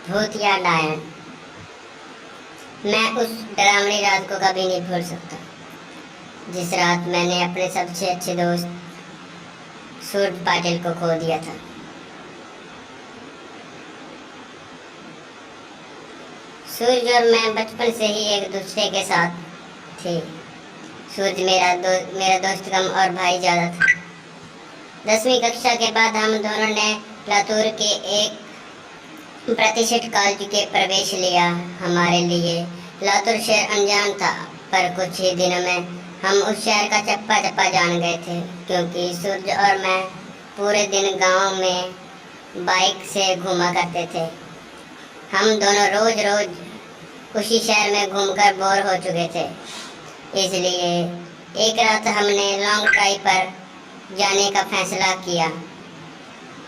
भूत या डायन। मैं उस डरावनी रात को कभी नहीं भूल सकता जिस रात मैंने अपने सबसे अच्छे दोस्त सूरज पाटिल को खो दिया था। सूरज और मैं बचपन से ही एक दूसरे के साथ थे। सूरज मेरा दोस्त कम और भाई ज़्यादा था। 10वीं कक्षा के बाद हम दोनों ने लातूर के एक प्रतिष्ठित कॉलेज के प्रवेश लिया। हमारे लिए लातूर शहर अनजान था, पर कुछ ही दिनों में हम उस शहर का चप्पा चप्पा जान गए थे, क्योंकि सूरज और मैं पूरे दिन गांव में बाइक से घूमा करते थे। हम दोनों रोज रोज उसी शहर में घूमकर बोर हो चुके थे, इसलिए एक रात हमने लॉन्ग ड्राइव पर जाने का फैसला किया।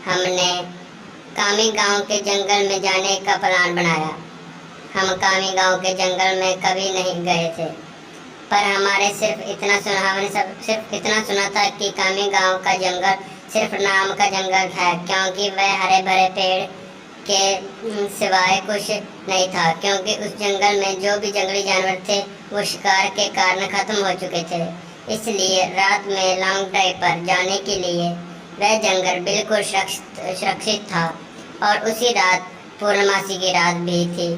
हमने कामी गांव के जंगल में जाने का प्लान बनाया। हम कामी गांव के जंगल में कभी नहीं गए थे, पर हमने सिर्फ इतना सुना था कि कामी गांव का जंगल सिर्फ नाम का जंगल है, क्योंकि वह हरे भरे पेड़ के सिवाय कुछ नहीं था, क्योंकि उस जंगल में जो भी जंगली जानवर थे वो शिकार के कारण खत्म हो चुके थे। इसलिए रात में लॉन्ग ड्राइव पर जाने के लिए वह जंगल बिल्कुल सुरक्षित था, और उसी रात पूर्णमासी की रात भी थी।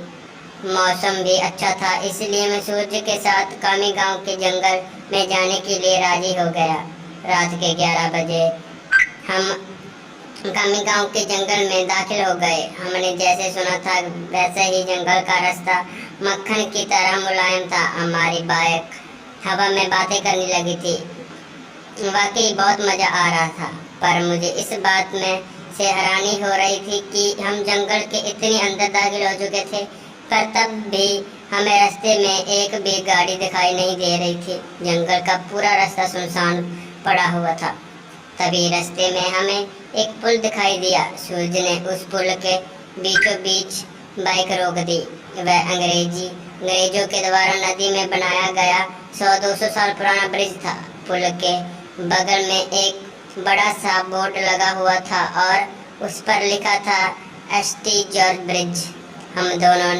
मौसम भी अच्छा था, इसलिए मैं सूरज के साथ कामी गांव के जंगल में जाने के लिए राजी हो गया। रात के 11 बजे हम कामी गांव के जंगल में दाखिल हो गए। हमने जैसे सुना था वैसे ही जंगल का रास्ता मक्खन की तरह मुलायम था। हमारी बाइक हवा में बातें करने लगी थी। वाकई बहुत मजा आ रहा था, पर मुझे इस बात में से हैरानी हो रही थी कि हम जंगल के इतने अंदर दाखिल हो चुके थे, पर तब भी हमें रास्ते में एक भी गाड़ी दिखाई नहीं दे रही थी। जंगल का पूरा रास्ता सुनसान पड़ा हुआ था। तभी रास्ते में हमें एक पुल दिखाई दिया। सूरज ने उस पुल के बीचों बीच बाइक रोक दी। वह अंग्रेजों के द्वारा नदी में बनाया गया 100-200 साल पुराना ब्रिज था। पुल के बगल में एक बड़ा सा बोर्ड लगा हुआ था और उस पर लिखा था एसटी जॉर्ज ब्रिज। हम दोनों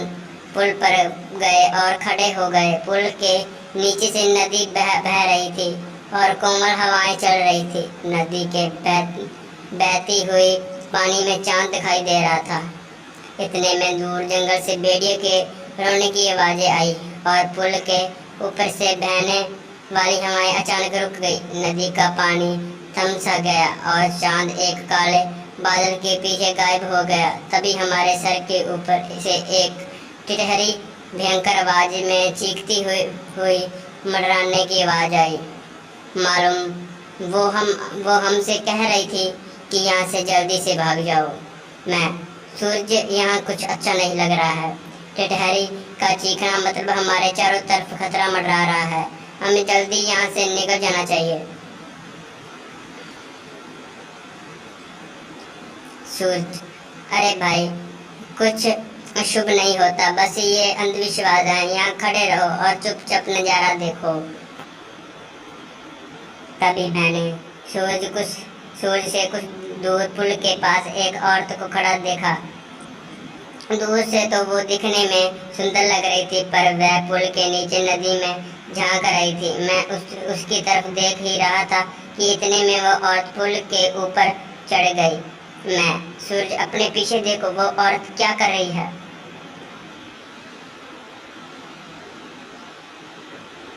पुल पर गए और खड़े हो गए। पुल के नीचे से नदी बह रही थी और कोमल हवाएं चल रही थी। नदी के बहती हुई पानी में चांद दिखाई दे रहा था। इतने में दूर जंगल से भेड़ियों के रोने की आवाजें आई और पुल के ऊपर से बहने वाली हवाएं अचानक रुक गई। नदी का पानी थम सा गया और चांद एक काले बादल के पीछे गायब हो गया। तभी हमारे सर के ऊपर से एक टिटहरी भयंकर आवाज में चीखती हुई मडराने की आवाज आई। मालूम वो हमसे कह रही थी कि यहाँ से जल्दी से भाग जाओ। मैं सूरज, यहाँ कुछ अच्छा नहीं लग रहा है। टिटहरी का चीखना मतलब हमारे चारों तरफ खतरा मंडरा रहा है। हमें जल्दी यहाँ से निकल जाना चाहिए। सूरज, अरे भाई, कुछ शुभ नहीं होता, बस ये अंधविश्वास है। यहाँ खड़े रहो और चुपचाप नजारा देखो। तभी मैंने सूरज से कुछ दूर पुल के पास एक औरत को खड़ा देखा। दूर से तो वो दिखने में सुंदर लग रही थी, पर वह पुल के नीचे नदी में झांक रही थी। मैं उसकी तरफ देख ही रहा था कि इतने में वो औरत पुल के ऊपर चढ़ गई। मैं सूरज, अपने पीछे देखो, वो औरत क्या कर रही है।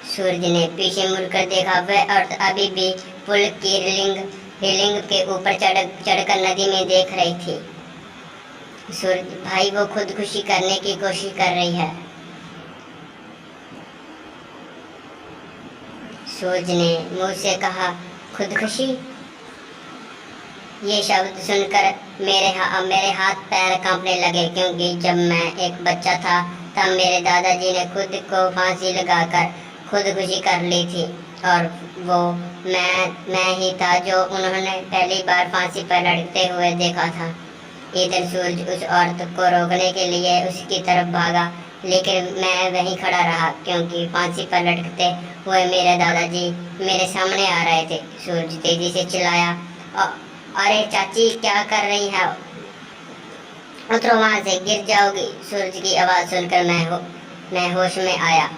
सूरज ने पीछे मुड़कर देखा। वह औरत अभी भी पुल की रेलिंग के ऊपर चढ़कर नदी में देख रही थी। सूरज भाई, वो खुदकुशी करने की कोशिश कर रही है। सूरज ने मुंह से कहा, खुदकुशी? ये शब्द सुनकर मेरे हाथ पैर कांपने लगे, क्योंकि जब मैं एक बच्चा था तब मेरे दादाजी ने खुद को फांसी लगाकर खुदकुशी कर ली थी, और वो मैं ही था जो उन्होंने पहली बार फांसी पर लटकते हुए देखा था। इधर सूरज उस औरत को रोकने के लिए उसकी तरफ भागा, लेकिन मैं वहीं खड़ा रहा, क्योंकि फांसी पर लटकते हुए मेरे दादाजी मेरे सामने आ रहे थे। सूरज तेजी से चिल्लाया, अरे चाची, क्या कर रही है? उतरो वहां से, गिर जाओगी। सूरज की आवाज सुनकर मैं होश में आया।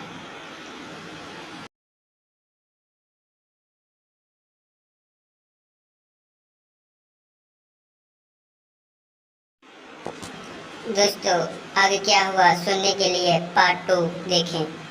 दोस्तों, आगे क्या हुआ सुनने के लिए पार्ट 2 देखें।